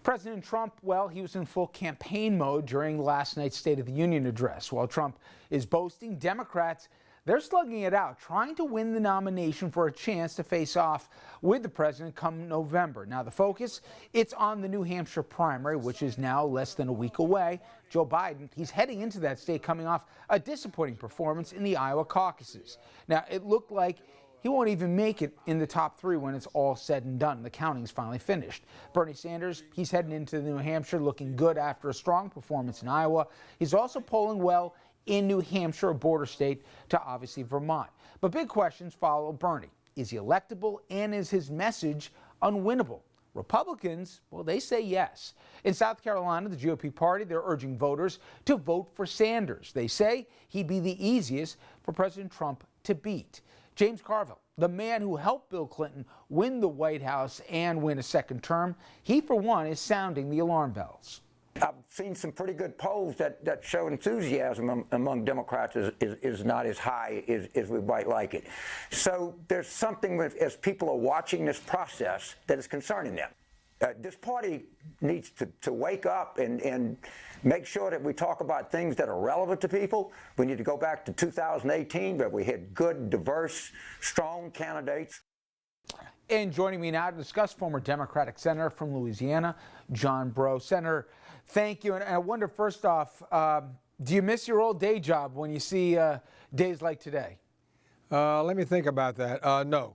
President Trump, well, he was in full campaign mode during last night's State of the Union address. While Trump is boasting, Democrats, they're slugging it out, trying to win the nomination for a chance to face off with the president come November. Now, the focus, it's on the New Hampshire primary, which is now less than a week away. Joe Biden, he's heading into that state coming off a disappointing performance in the Iowa caucuses. Now, it looked like he won't even make it in the top three when it's all said and done. The counting's finally finished. Bernie Sanders, he's heading into New Hampshire looking good after a strong performance in Iowa. He's also polling well in New Hampshire, a border state to obviously Vermont. But big questions follow Bernie. Is he electable, and is his message unwinnable? Republicans, well, they say yes. In South Carolina, the GOP party, they're urging voters to vote for Sanders. They say he'd be the easiest for President Trump to beat. James Carville, the man who helped Bill Clinton win the White House and win a second term, he, for one, is sounding the alarm bells. I've seen some pretty good polls that show enthusiasm among Democrats is not as high as we might like it. So there's something with, as people are watching this process, that is concerning them. This party needs to wake up and make sure that we talk about things that are relevant to people. We need to go back to 2018, where we had good, diverse, strong candidates. And joining me now to discuss, former Democratic Senator from Louisiana, John Breaux. Senator, thank you. And I wonder, first off, do you miss your old day job when you see days like today? Let me think about that. No.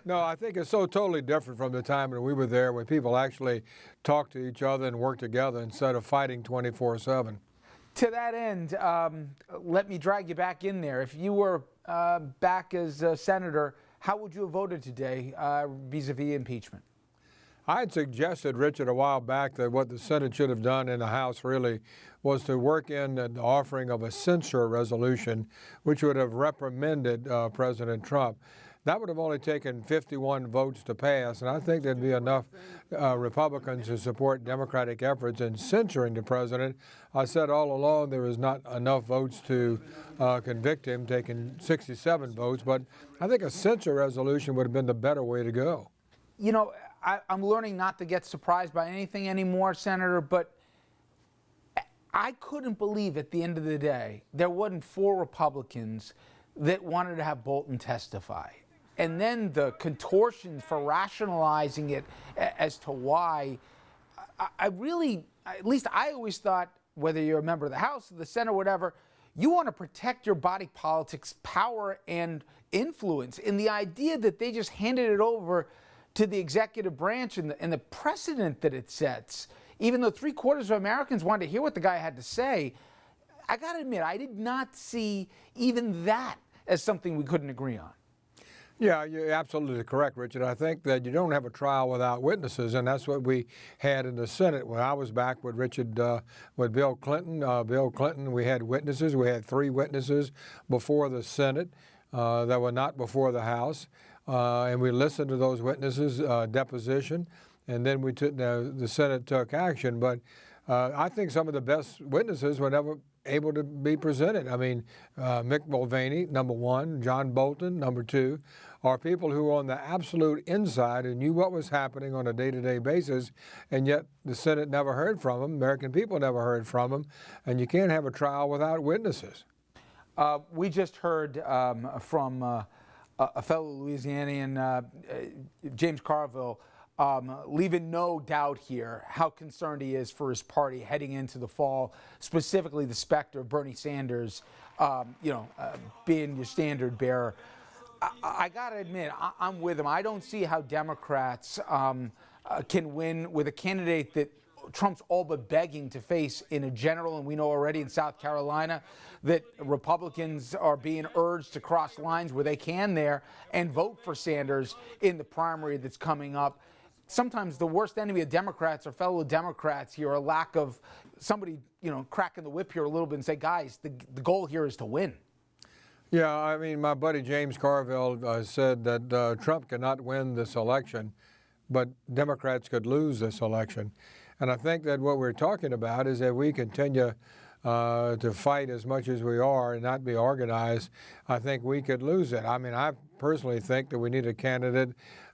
No, I think it's so totally different from the time when we were there, when people actually talked to each other and worked together instead of fighting 24/7. To that end, let me drag you back in there. If you were back as a senator, how would you have voted today vis-a-vis impeachment? I had suggested, Richard, a while back that what the Senate should have done in the House really was to work in the offering of a censure resolution, which would have reprimanded President Trump. That would have only taken 51 votes to pass, and I think there'd be enough Republicans to support Democratic efforts in censuring the president. I said all along there was not enough votes to convict him, taking 67 votes, but I think a censure resolution would have been the better way to go. You know, I'm learning not to get surprised by anything anymore, Senator, but I couldn't believe at the end of the day there wasn't 4 Republicans that wanted to have Bolton testify. And then the contortions for rationalizing it as to why, I really, at least I always thought, whether you're a member of the House or the Senate or whatever, you want to protect your body politics power and influence. And the idea that they just handed it over to the executive branch and the precedent that it sets, even though 3/4 of Americans wanted to hear what the guy had to say, I got to admit, I did not see even that as something we couldn't agree on. Yeah, you're absolutely correct, Richard. I think that you don't have a trial without witnesses, and that's what we had in the Senate. When I was back with with Bill Clinton, we had witnesses. We had 3 witnesses before the Senate that were not before the House, and we listened to those witnesses' deposition, and then the Senate took action. But I think some of the best witnesses were never able to be presented. I mean, Mick Mulvaney, number 1, John Bolton, number 2, are people who were on the absolute inside and knew what was happening on a day-to-day basis, and yet the Senate never heard from them, American people never heard from them, and you can't have a trial without witnesses. We just heard from a fellow Louisianian, James Carville, leaving no doubt here how concerned he is for his party heading into the fall, specifically the specter of Bernie Sanders, being your standard bearer. I got to admit, I'm with him. I don't see how Democrats can win with a candidate that Trump's all but begging to face in a general, and we know already in South Carolina that Republicans are being urged to cross lines where they can there and vote for Sanders in the primary that's coming up. Sometimes the worst enemy of Democrats or fellow Democrats here, a lack of somebody, cracking the whip here a little bit and say, guys, the goal here is to win. Yeah, I mean, my buddy James Carville said that Trump cannot win this election, but Democrats could lose this election. And I think that what we're talking about is that we continue to fight as much as we are and not be organized. I think we could lose it. I mean, I've personally think that we need a candidate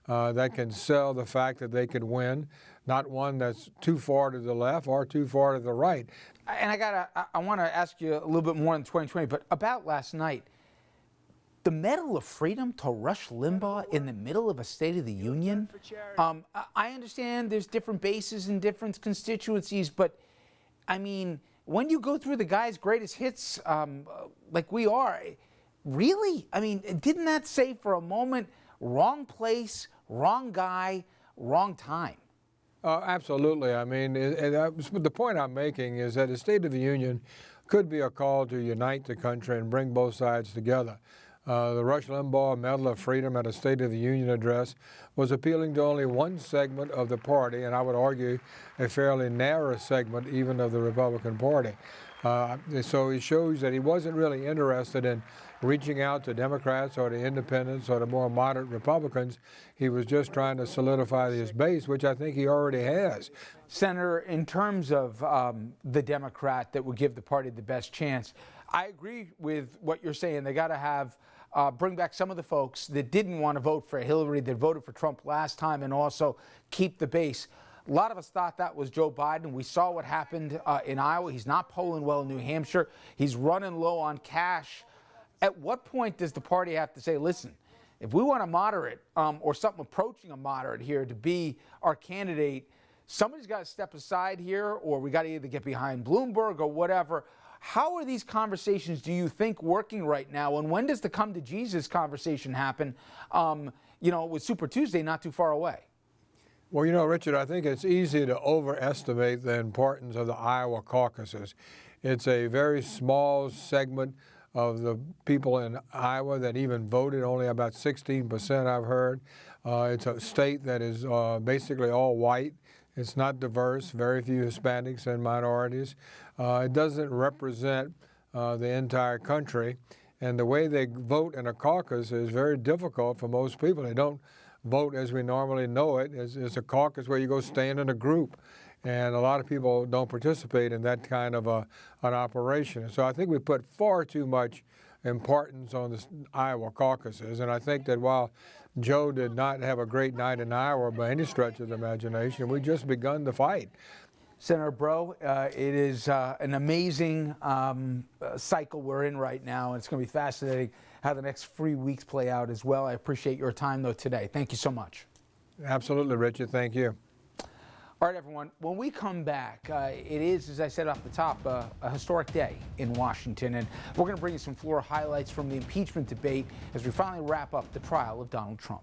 that can sell the fact that they could win, not one that's too far to the left or too far to the right. And I want to ask you a little bit more in 2020, but about last night, the Medal of Freedom to Rush Limbaugh in the middle of a State of the Union. I understand there's different bases and different constituencies, but I mean, when you go through the guy's greatest hits, like we are, really? I mean, didn't that say for a moment, wrong place, wrong guy, wrong time? Absolutely. I mean, the point I'm making is that the State of the Union could be a call to unite the country and bring both sides together. The Rush Limbaugh Medal of Freedom at a State of the Union address was appealing to only one segment of the party, and I would argue a fairly narrow segment even of the Republican Party. So it shows that he wasn't really interested in reaching out to Democrats or to independents or to more moderate Republicans. He was just trying to solidify his base, which I think he already has. Senator, in terms of the Democrat that would give the party the best chance, I agree with what you're saying. They got to have bring back some of the folks that didn't want to vote for Hillary, that voted for Trump last time, and also keep the base. A lot of us thought that was Joe Biden. We saw what happened in Iowa. He's not polling well in New Hampshire. He's running low on cash. At what point does the party have to say, listen, if we want a moderate or something approaching a moderate here to be our candidate, somebody's got to step aside here, or we got to either get behind Bloomberg or whatever. How are these conversations, do you think, working right now? And when does the come to Jesus conversation happen, with Super Tuesday not too far away? Well, Richard, I think it's easy to overestimate the importance of the Iowa caucuses. It's a very small segment of the people in Iowa that even voted, only about 16% I've heard. It's a state that is basically all white. It's not diverse, very few Hispanics and minorities. It doesn't represent the entire country. And the way they vote in a caucus is very difficult for most people. They don't vote as we normally know it. It's a caucus where you go stand in a group. And a lot of people don't participate in that kind of an operation. So I think we put far too much importance on the Iowa caucuses. And I think that while Joe did not have a great night in Iowa by any stretch of the imagination, we've just begun the fight. Senator Breaux, it is an amazing cycle we're in right now, and it's going to be fascinating how the next 3 weeks play out as well. I appreciate your time, though, today. Thank you so much. Absolutely, Richard. Thank you. All right, everyone, when we come back, it is, as I said off the top, a historic day in Washington, and we're going to bring you some floor highlights from the impeachment debate as we finally wrap up the trial of Donald Trump.